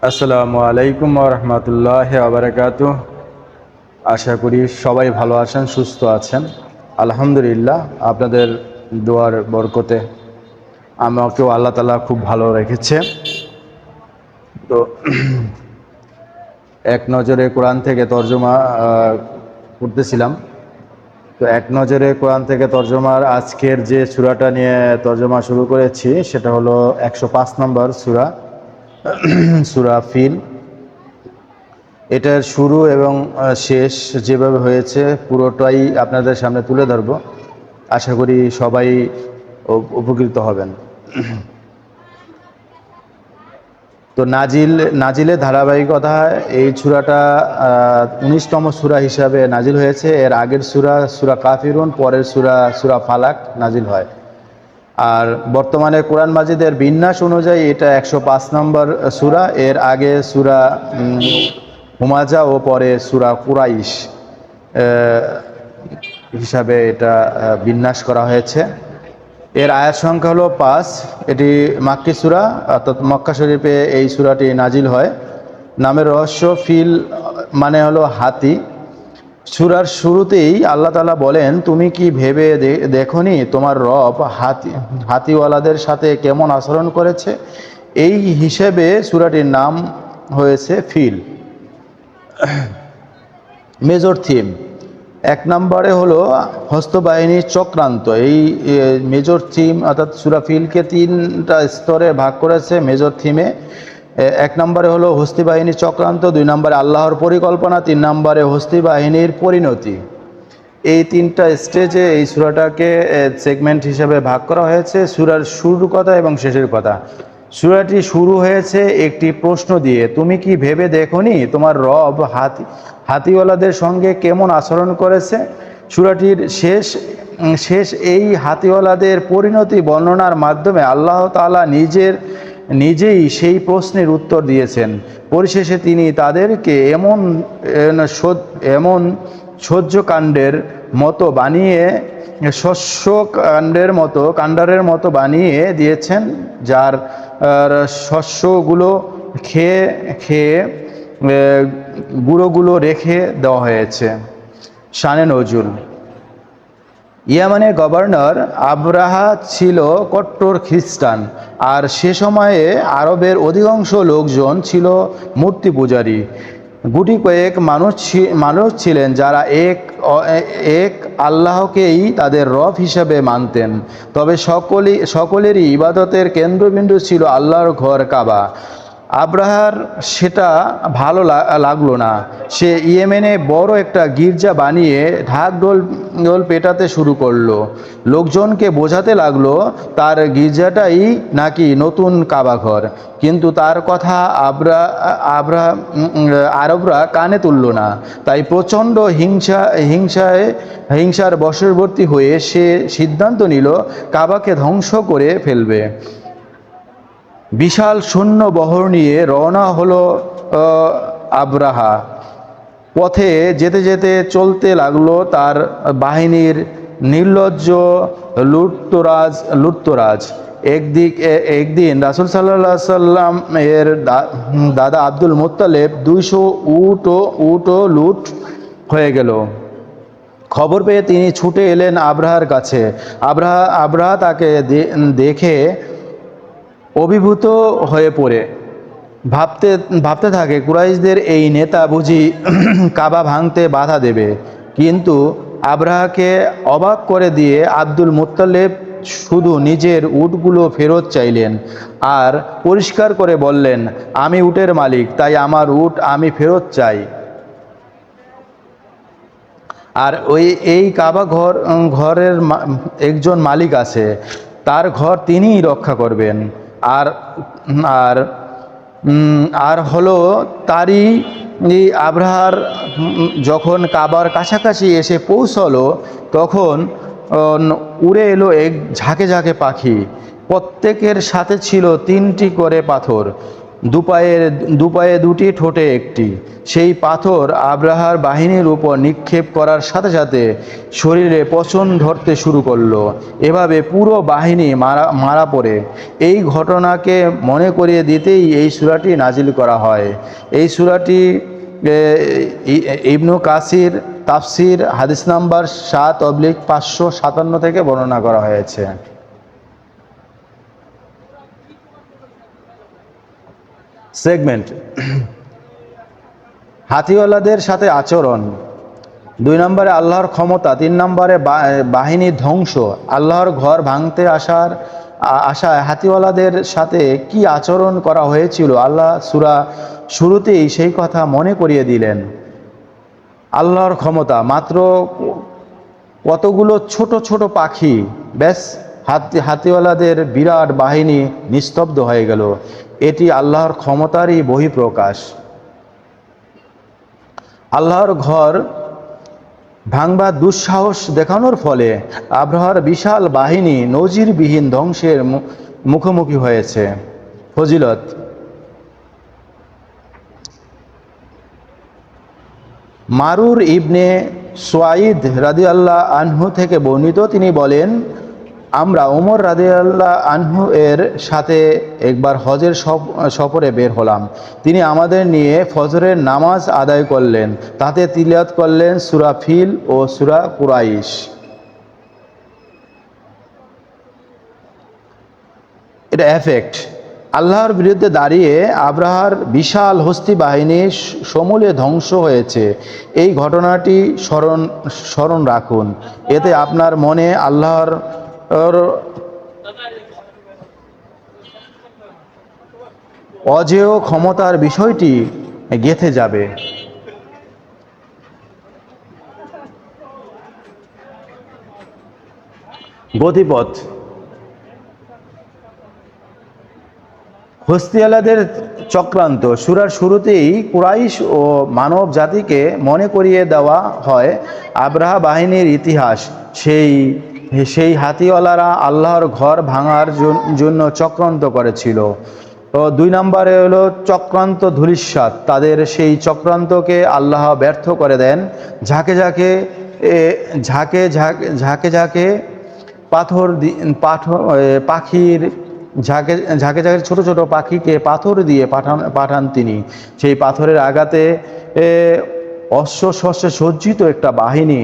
আসসালামু আলাইকুম ওয়া রাহমাতুল্লাহি ওয়া বারাকাতুহু। আশা করি সবাই ভালো আছেন, সুস্থ আছেন। আলহামদুলিল্লাহ, আপনাদের দোয়ার বরকতে আমাকেও আল্লাহ তাআলা খুব ভালো রেখেছে। তো এক নজরে কোরআন থেকে তরজমা করতেছিলাম। তো এক নজরে কোরআন থেকে তরজমার আজকের যে সূরাটা নিয়ে তরজমা শুরু করেছি সেটা হলো 105 নম্বর সূরা, সূরা ফিল। এটার শুরু এবং শেষ যেভাবে হয়েছে পুরোটাই আপনাদের সামনে তুলে ধরব। আশা করি সবাই উপকৃত হবেন। তো নাজিলের ধারাবাহিকতা, এই সূরাটা 19তম সূরা হিসাবে নাজিল হয়েছে। এর আগের সূরা কাফিরুন, পরের সূরা ফালাক নাজিল হয়। আর বর্তমানে কোরআন মাজিদের বিন্যাস অনুযায়ী এটা 105 নম্বর সূরা। এর আগে সূরা হুমাজা ও পরে সূরা কুরাইশ হিসাবে এটা বিন্যাস করা হয়েছে। এর আয়াত সংখ্যা হলো 5। এটি মাক্কি সূরা, অর্থাৎ মক্কা শরীফে এই সূরাটি নাজিল হয়। নামের রহস্য, ফিল মানে হলো হাতি। সূরার শুরুতেই আল্লাহ তাআলা বলেন, তুমি কি ভেবে দেখোনি তোমার রব হাতিওয়ালাদের সাথে কেমন আচরণ করেছে। এই হিসেবে সূরাটির নাম হয়েছে ফিল। মেজর থিম, 1 নম্বরে হলো হস্তবাহিনীর চক্রান্ত। এই মেজর থিম অর্থাৎ সূরা ফিলকে 3টা স্তরে ভাগ করেছে মেজর থিমে। 1 নম্বরে হলো হস্তি বাহিনীর চক্রান্ত, 2 নম্বরে আল্লাহর পরিকল্পনা, 3 নম্বরে হস্তি বাহিনীর পরিণতি। এই 3টা স্টেজে এই সূরাটাকে সেগমেন্ট হিসেবে ভাগ করা হয়েছে। সূরার শুরুর কথা এবং শেষের কথা। সূরাটি শুরু হয়েছে একটি প্রশ্ন দিয়ে, তুমি কি ভেবে দেখোনি তোমার রব হাতিওয়ালাদের সঙ্গে কেমন আচরণ করেছে। সূরাটির শেষ এই হাতিওয়ালাদের পরিণতি বর্ণনার মাধ্যমে আল্লাহ তাআলা নিজেই সেই প্রশ্নের উত্তর দিয়েছেন। পরিশেষে তিনি তাদেরকে এমন সহ্যকাণ্ডের মতো বানিয়ে কাণ্ডারের মতো বানিয়ে দিয়েছেন, যার শস্যগুলো খেয়ে গুঁড়োগুলো রেখে দেওয়া হয়েছে। শানে নজুল, ইয়ামানের গভর্নর আবরাহা ছিল কট্টর খ্রিস্টান, আর সে সময়ে আরবের অধিকাংশ লোকজন ছিল মূর্তি পূজারী। গুটি কয়েক মানুষ ছিলেন যারা এক আল্লাহকেই তাদের রব হিসাবে মানতেন। তবে সকলেরই ইবাদতের কেন্দ্রবিন্দু ছিল আল্লাহর ঘর কাবা। আব্রাহার সেটা ভালো লাগলো না। সে ইয়েমেনে বড় একটা গির্জা বানিয়ে ঢাকঢোল পেটাতে শুরু করলো। লোকজনকে বোঝাতে লাগলো তার গির্জাটাই নাকি নতুন কাবাঘর। কিন্তু তার কথা আরবরা কানে তুলল না। তাই প্রচণ্ড হিংসার বশবর্তী হয়ে সে সিদ্ধান্ত নিল কাবাকে ধ্বংস করে ফেলবে। বিশাল সৈন্য বহর নিয়ে রওনা হলো আবরাহা। পথে যেতে যেতে চলতে লাগলো তার বাহিনীর নির্লজ্জ লুটতরাজ। একদিন রাসূল সাল্লাল্লাহু আলাইহি সাল্লাম এর দাদা আব্দুল মুত্তালিব 200 উটও লুট হয়ে গেল। খবর পেয়ে তিনি ছুটে এলেন আবরাহার কাছে। আবরাহা তাকে দেখে অভিভূত হয়ে পড়ে ভাবতে থাকে, কুরাইশদের এই নেতা বুঝি কাবা ভাঙতে বাধা দেবে। কিন্তু আবরাহাকে অবাক করে দিয়ে আব্দুল মুত্তালিব শুধু নিজের উটগুলো ফেরত চাইলেন আর পরিষ্কার করে বললেন, আমি উটের মালিক, তাই আমার উট আমি ফেরত চাই। আর এই কাবা ঘরের একজন মালিক আছে, তার ঘর তিনিই রক্ষা করবেন। আর হলো তারই আবরাহার যখন কাবার কাছাকাছি এসে পৌঁছলো, তখন উড়ে এলো এক ঝাঁকে ঝাঁকে পাখি। প্রত্যেকের সাথে ছিল 3টি করে পাথর। দুপায়ে দুটি, ঠোঁটে একটি। সেই পাথর আব্রাহার বাহিনীর উপর নিক্ষেপ করার সাথে সাথে শরীরে পচন ধরতে শুরু করলো। এভাবে পুরো বাহিনী মারা পড়ে। এই ঘটনাকে মনে করিয়ে দিতেই এই সূরাটি নাজিল করা হয়। এই সূরাটি ইবনু কাসির তাফসির হাদিস নাম্বার 7/557 থেকে বর্ণনা করা হয়েছে। সেগমেন্ট হাতিওয়ালাদের সাথে আচরণ। 2 নম্বরে আল্লাহর ক্ষমতা, 3 নম্বরে বাহিনীর ধ্বংস। আল্লাহর ঘর ভাঙতে আসায় হাতিওয়ালাদের সাথে কি আচরণ করা হয়েছিল আল্লাহ সূরা শুরুতেই সেই কথা মনে করিয়ে দিলেন। আল্লাহর ক্ষমতা, মাত্র কতগুলো ছোট ছোট পাখি, ব্যাস হাতিওয়ালাদের বিরাট বাহিনী নিস্তব্ধ হয়ে গেল। এটি আল্লাহর ক্ষমতারই বহিঃপ্রকাশ। আল্লাহর ঘর ভাঙবার দুঃসাহস দেখানোর ফলে আব্রাহার বিশাল বাহিনী নজিরবিহীন ধ্বংসের মুখোমুখি হয়েছে। ফজিলত, মারুর ইবনে সুয়াইদ রাদিয়াল্লাহু আনহু থেকে বর্ণিত, তিনি বলেন, আমরা ওমর রাদিয়াল্লাহু আনহু এর সাথে একবার হজের সফরে বের হলাম। তিনি আমাদের নিয়ে ফজরের নামাজ আদায় করলেন। তাতে তিলাওয়াত করলেন সূরা ফিল ও সূরা কুরাইশ। এটা এফেক্ট। আল্লাহর বিরুদ্ধে দাঁড়িয়ে আব্রাহার বিশাল হস্তি বাহিনী সমূলে ধ্বংস হয়েছে। এই ঘটনাটি স্মরণ রাখুন। এতে আপনার মনে আল্লাহর অজেয় ক্ষমতার বিষয়টি গেঁথে যাবে। গতিপথ, হস্তিওয়ালাদের চক্রান্ত। সূরার শুরুতেই কুরাইশ ও মানব জাতিকে মনে করিয়ে দেওয়া হয় আব্রাহা বাহিনীর ইতিহাস। সেই হাতিওয়ালারা আল্লাহর ঘর ভাঙার জন্য চক্রান্ত করেছিল। 2 নম্বরে হলো চক্রান্ত ধূলিসাৎ। তাদের সেই চক্রান্তকে আল্লাহ ব্যর্থ করে দেন। ঝাঁকে ঝাঁকে ছোট ছোট পাখিকে পাথর দিয়ে পাঠান তিনি। সেই পাথরের আঘাতে অশ্ব শস্যে সজ্জিত একটা বাহিনী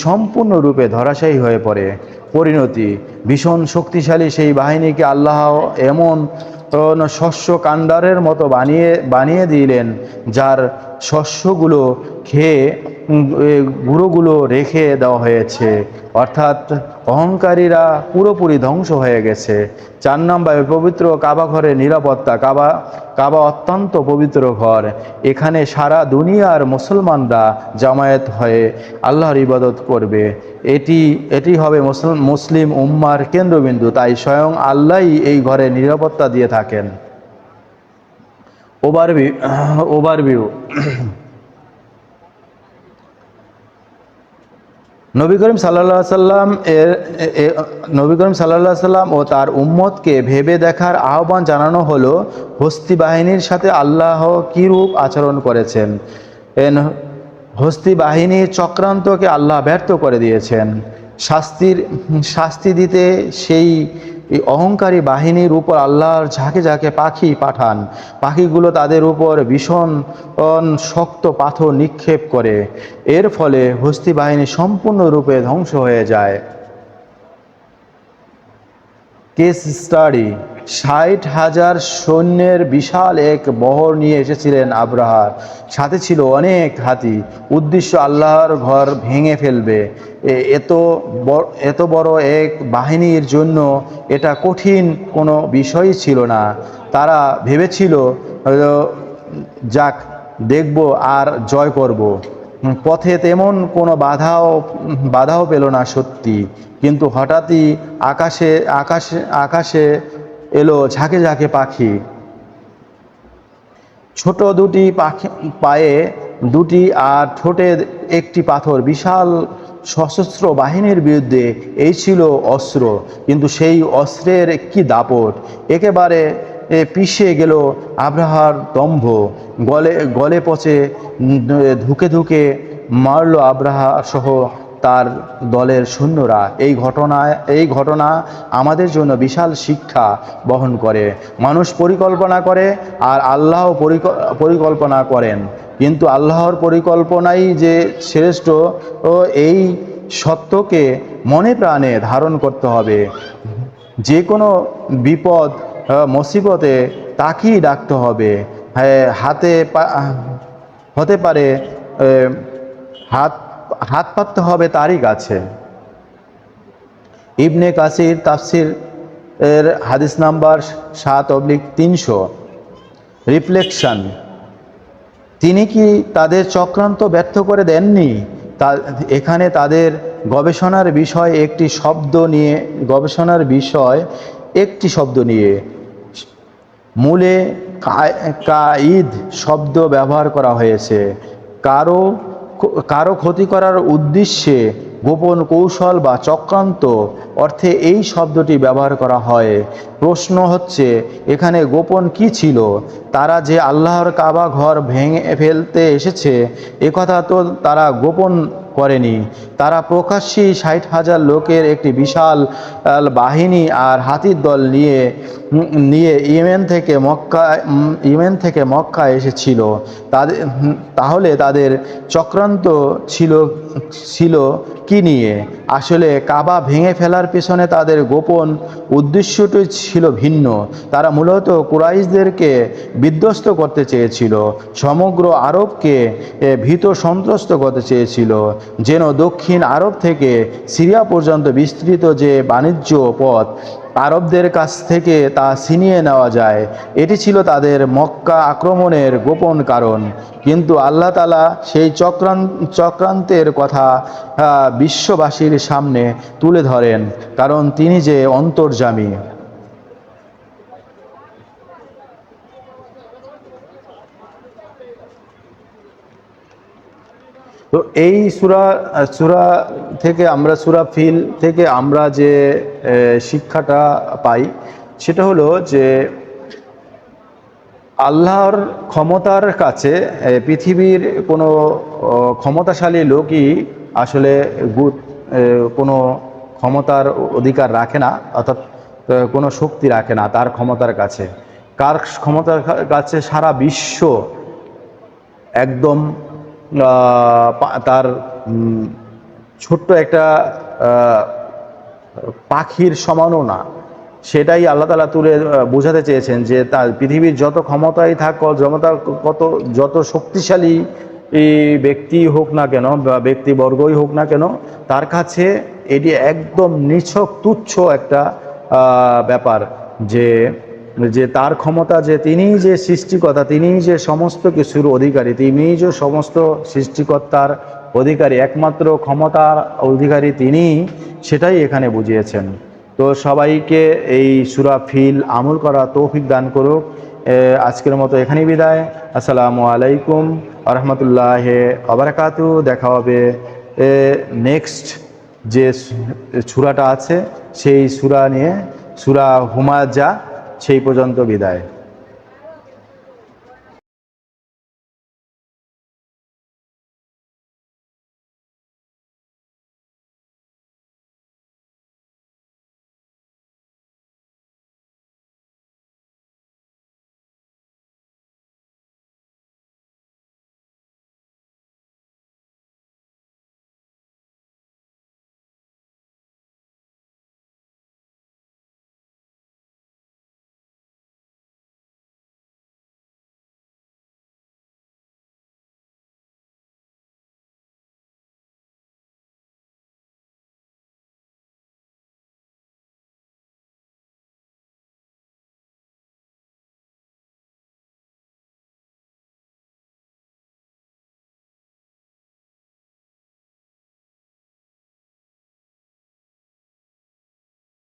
সম্পূর্ণরূপে ধরাশায়ী হয়ে পড়ে। পরিণতি, ভীষণ শক্তিশালী সেই বাহিনীকে আল্লাহ এমন শস্য কাণ্ডারের মতো বানিয়ে দিলেন, যার শস্যগুলো খেয়ে গুঁড়োগুলো রেখে দেওয়া হয়েছে। অর্থাৎ অহংকারীরা পুরোপুরি ধ্বংস হয়ে গেছে। 4 নম্বরে পবিত্র কাবা ঘরের নিরাপত্তা। কাবা অত্যন্ত পবিত্র ঘর। এখানে সারা দুনিয়ার মুসলমানরা জামায়াত হয়ে আল্লাহর ইবাদত করবে। এটি হবে মুসলিম উম্মার কেন্দ্রবিন্দু। তাই স্বয়ং আল্লাহই এই ঘরে নিরাপত্তা দিয়ে থাকেন। ওভারভিউ। নবী করিম সাল্লাল্লাহু সাল্লাম ও তার উম্মতকে ভেবে দেখার আহ্বান জানানো হলো হস্তি বাহিনীর সাথে আল্লাহ কিরূপ আচরণ করেছেন। হস্তি বাহিনীর চক্রান্তকে আল্লাহ ব্যর্থ করে দিয়েছেন। শাস্তি দিতে সেই অহংকারী বাহিনীর উপর আল্লাহর ঝাঁকে ঝাঁকে পাখি পাঠান। পাখিগুলো তাদের উপর ভীষণ শক্ত পাথর নিক্ষেপ করে। এর ফলে হস্তি বাহিনী সম্পূর্ণরূপে ধ্বংস হয়ে যায়। কেস স্টাডি, 60,000 সৈন্যের বিশাল এক বহর নিয়ে এসেছিলেন আব্রাহা। সাথে ছিল অনেক হাতি। উদ্দেশ্য আল্লাহর ঘর ভেঙে ফেলবে। এত বড় এক বাহিনীর জন্য এটা কঠিন কোনো বিষয়ই ছিল না। তারা ভেবেছিল, যাক, দেখব আর জয় করব। পথে তেমন কোনো বাধাও পেল না সত্যি। কিন্তু হঠাৎই আকাশে এলো ঝাঁকে ঝাঁকে পাখি। ছোট দুটি পায়ে দুটি আর ঠোঁটে একটি পাথর। বিশাল সশস্ত্র বাহিনীর বিরুদ্ধে এই ছিল অস্ত্র। কিন্তু সেই অস্ত্রের কি দাপট! একেবারে পিষে গেল আব্রাহার দম্ভ, গলে গলে পচে ধুকে ধুকে মারল আব্রাহা সহ তার দলের সৈন্যরা। এই ঘটনা আমাদের জন্য বিশাল শিক্ষা বহন করে। মানুষ পরিকল্পনা করে আর আল্লাহ পরিকল্পনা করেন, কিন্তু আল্লাহর পরিকল্পনাই যে শ্রেষ্ঠ, ও এই সত্যকে মনে প্রাণে ধারণ করতে হবে। যে কোনো বিপদ মুসিবতে তাকেই ডাকতে হবে। হতে পারে হাত হাত পাততে হবে তারই কাছে। ইবনে কাসির তাফসির এর হাদিস নাম্বার 7/300। রিফ্লেকশন। তিনি কি তাদের চক্রান্ত ব্যর্থ করে দেননি? এখানে তাদের গবেষণার বিষয় একটি শব্দ নিয়ে মূলে কাঈদ শব্দ ব্যবহার করা হয়েছে। কারো ক্ষতি করার উদ্দেশ্যে গোপন কৌশল বা চক্রান্ত অর্থে এই শব্দটি ব্যবহার করা হয়। প্রশ্ন হচ্ছে, এখানে গোপন কি ছিল? তারা যে আল্লাহর কাবা ঘর ভেঙে ফেলতে এসেছে একথা তো তারা গোপন করেনি। তারা প্রকাশ্যেই 60,000 লোকের একটি বিশাল বাহিনী আর হাতির দল নিয়ে ইয়েমেন থেকে মক্কা এসেছিল। তাহলে তাদের চক্রান্ত ছিল কি নিয়ে? আসলে কাবা ভেঙে ফেলার পেছনে তাদের গোপন উদ্দেশ্যটি ছিল ভিন্ন। তারা মূলত কুরাইশদেরকে বিধ্বস্ত করতে চেয়েছিল, সমগ্র আরবকে ভীত সন্ত্রস্ত করতে চেয়েছিল, যেন দক্ষিণ আরব থেকে সিরিয়া পর্যন্ত বিস্তৃত যে বাণিজ্য পথ আরবদের কাছ থেকে তা ছিনিয়ে নেওয়া যায়। এটি ছিল তাদের মক্কা আক্রমণের গোপন কারণ। কিন্তু আল্লাহ তাআলা সেই চক্রান্তের কথা বিশ্ববাসীর সামনে তুলে ধরেন, কারণ তিনি যে অন্তর্যামী। তো এই সূরা থেকে সূরা ফিল থেকে আমরা যে শিক্ষাটা পাই সেটা হলো যে আল্লাহর ক্ষমতার কাছে পৃথিবীর কোনো ক্ষমতাশালী লোকই আসলে কোনো ক্ষমতার অধিকার রাখে না, অর্থাৎ কোনো শক্তি রাখে না তার ক্ষমতার কাছে। কার ক্ষমতার কাছে? সারা বিশ্ব একদম তার ছোট্ট একটা পাখির সমানও না। সেটাই আল্লাহ তাআলা তুলে বোঝাতে চেয়েছেন যে তার পৃথিবীর যত ক্ষমতাই থাক, যত শক্তিশালী ব্যক্তি হোক না কেন বা ব্যক্তিবর্গই হোক না কেন, তার কাছে এটি একদম নিছক তুচ্ছ একটা ব্যাপার যে তার ক্ষমতা, যে তিনিই যে সৃষ্টিকর্তা, তিনিই যে সমস্ত কিছুর অধিকারী, তিনিই যে সমস্ত সৃষ্টিকর্তার অধিকারী, একমাত্র ক্ষমতার অধিকারী তিনিই, সেটাই এখানে বুঝিয়েছেন। তো সবাইকে এই সূরা ফিল আমল করা তৌফিক দান করুক। আজকের মতো এখানেই বিদায়। আসসালামু আলাইকুম ওয়া রাহমাতুল্লাহি ওয়া বারাকাতুহু। দেখা হবে নেক্সট যে সূরাটা আছে সেই সূরা নিয়ে, সূরা হুমাজা। সেই পর্যন্ত বিদায়।